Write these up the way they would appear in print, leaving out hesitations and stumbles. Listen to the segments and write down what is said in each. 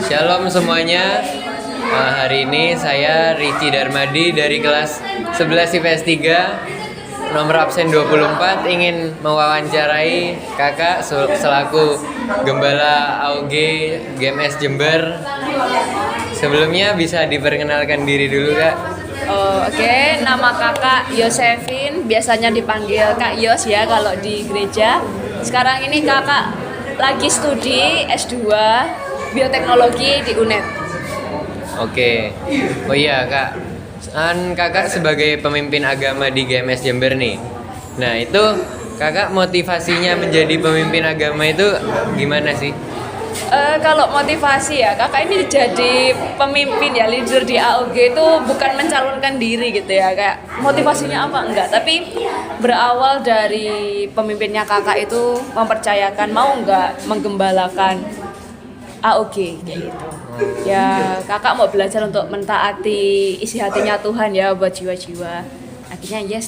Shalom semuanya. Hari ini saya Rici Darmadi dari kelas 11 IPS 3, nomor absen 24, ingin mewawancarai kakak selaku Gembala AUG GMS Jember. Sebelumnya bisa diperkenalkan diri dulu, Kak. Oke, nama kakak Yosefin, biasanya dipanggil Kak Yos ya kalau di gereja. Sekarang ini kakak lagi studi S2 Bioteknologi di UNED. Oke. Oh iya, Kak. Kakak sebagai pemimpin agama di GMS Jember nih. Nah, itu kakak motivasinya menjadi pemimpin agama itu gimana sih? Kalau motivasi ya, kakak ini jadi pemimpin ya, leader di AUG itu bukan mencalonkan diri gitu ya, kayak motivasinya apa enggak, tapi berawal dari pemimpinnya kakak itu mempercayakan mau enggak menggembalakan AUG gitu. Ya, kakak mau belajar untuk mentaati isi hatinya Tuhan ya buat jiwa-jiwa. Akhirnya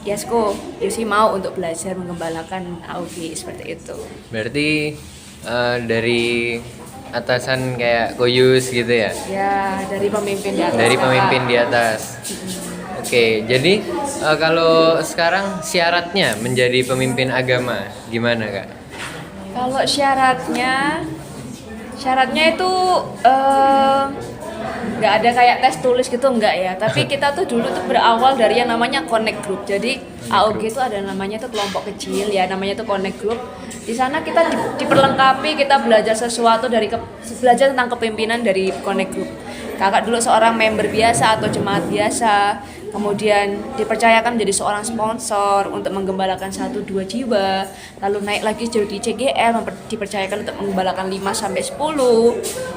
yes kok, Yosi mau untuk belajar menggembalakan AUG seperti itu. Berarti dari atasan kayak Koyus gitu ya? Ya, dari pemimpin di atas. Dari pemimpin di atas. Oke, jadi kalau sekarang syaratnya menjadi pemimpin agama gimana, Kak? Kalau syaratnya itu nggak ada kayak tes tulis gitu, enggak ya. Tapi kita tuh dulu tuh berawal dari yang namanya connect group. Jadi AUG itu ada namanya tuh kelompok kecil ya, namanya tuh connect group. Di sana kita diperlengkapi, kita belajar sesuatu belajar tentang kepemimpinan dari connect group. Kakak dulu seorang member biasa atau jemaat biasa, kemudian dipercayakan menjadi seorang sponsor untuk menggembalakan 1-2 jiwa, lalu naik lagi jadi CGL, dipercayakan untuk menggembalakan 5-10.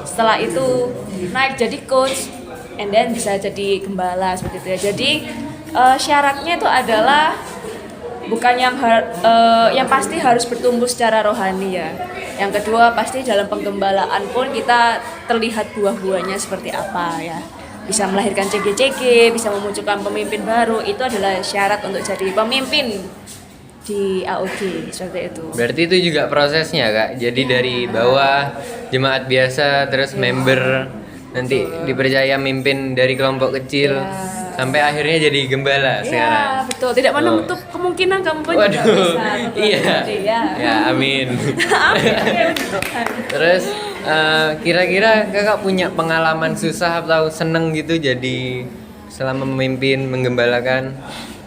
Setelah itu naik jadi coach, and then bisa jadi gembala seperti itu ya. Jadi syaratnya itu adalah bukan yang pasti harus bertumbuh secara rohani ya. Yang kedua pasti dalam penggembalaan pun kita terlihat buah-buahnya seperti apa ya. Bisa melahirkan CG-CG, bisa memunculkan pemimpin baru, itu adalah syarat untuk jadi pemimpin di AUG seperti itu. Berarti itu juga prosesnya, Kak. Jadi dari bawah jemaat biasa terus member, nanti dipercaya mimpin dari kelompok kecil sampai akhirnya jadi gembala sekarang. Iya, betul. Tidak menutup kemungkinan kamu pun juga bisa. Iya. Ya, amin. Amin. Terus kira-kira kakak punya pengalaman susah atau seneng gitu jadi selama memimpin menggembalakan?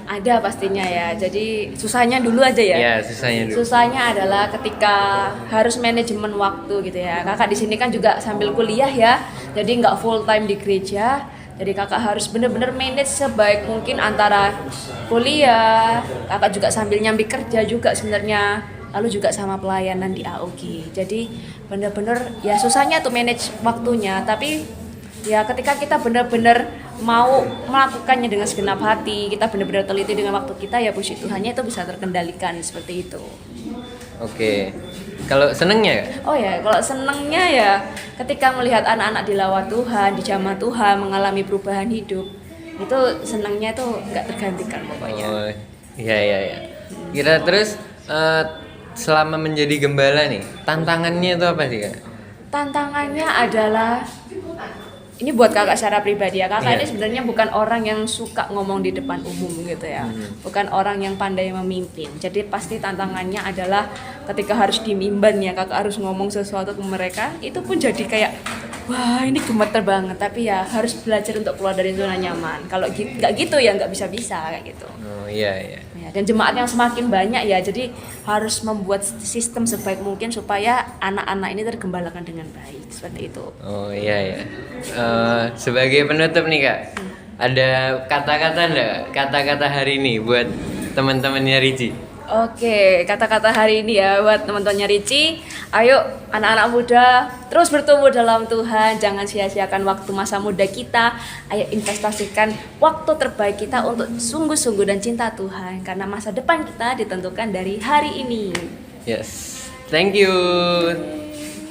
Ada pastinya ya. Jadi susahnya dulu aja ya. Ya, susahnya dulu. Susahnya adalah ketika harus manajemen waktu gitu ya. Kakak di sini kan juga sambil kuliah ya. Jadi nggak full time di gereja. Jadi kakak harus benar-benar manage sebaik mungkin antara kuliah, kakak juga sambil nyambi kerja juga sebenarnya, lalu juga sama pelayanan di AUG. Jadi benar-benar ya susahnya tuh manage waktunya, tapi ya ketika kita benar-benar mau melakukannya dengan segenap hati, kita benar-benar teliti dengan waktu kita, ya puji Tuhannya itu bisa terkendalikan seperti itu. Oke. Kalau senengnya, Kak? Oh ya, kalau senengnya ya ketika melihat anak-anak dilawat Tuhan, dijamah Tuhan, mengalami perubahan hidup, itu senengnya tuh nggak tergantikan pokoknya. Oh, iya. Kira terus selama menjadi gembala nih, tantangannya itu apa sih, Kak? Tantangannya adalah ini buat kakak secara pribadi ya, kakak ini sebenarnya bukan orang yang suka ngomong di depan umum gitu ya, bukan orang yang pandai memimpin. Jadi pasti tantangannya adalah ketika harus di mimbar ya, kakak harus ngomong sesuatu ke mereka, itu pun jadi kayak wah ini gemeter banget, tapi ya harus belajar untuk keluar dari zona nyaman. Kalau nggak gitu ya nggak bisa kayak gitu. Oh iya. Ya, dan jemaat yang semakin banyak ya, jadi harus membuat sistem sebaik mungkin supaya anak-anak ini tergembalakan dengan baik seperti itu. Oh iya. Sebagai penutup nih, Kak, ada kata-kata enggak? Kata-kata hari ini buat teman-temannya Rici. Oke, kata-kata hari ini ya buat teman-temannya Rici. Ayo anak-anak muda terus bertumbuh dalam Tuhan, jangan sia-siakan waktu masa muda kita. Ayo investasikan waktu terbaik kita untuk sungguh-sungguh dan cinta Tuhan, karena masa depan kita ditentukan dari hari ini. Yes. Thank you.